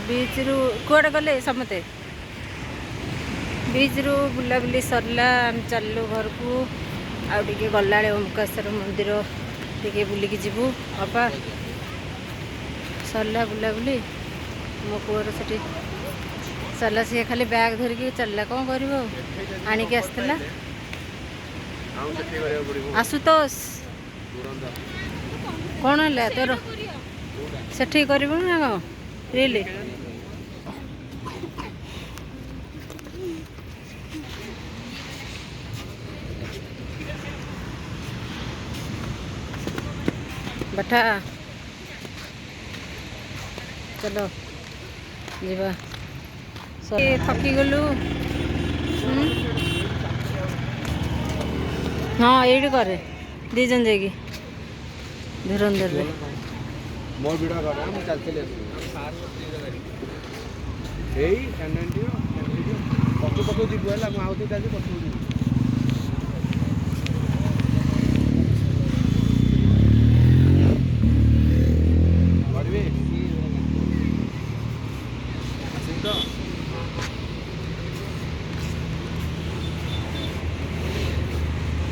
बीच रु कुआड़े गले समते बीच रु बुलाबुली सरला आम चलू घर को आगे गला ओमकाश्वर मंदिर टे बुलिकी जीवु बापा सरला बुलाबुली मो पुअर से सरला सी खाली बैग धरिकी चलला कौन कर आणिकी आसला आशुतोष कौन है तोर सेठी कर ना कौन रियली बैठा चलो जीवा थकी गलु हाँ ये करे दीजन जाकि धुरंधर रे मोर वीडियो कर रहा हूं चल चले एई 1090 पक्को पक्को जीव है ला आउती ताजी पक्को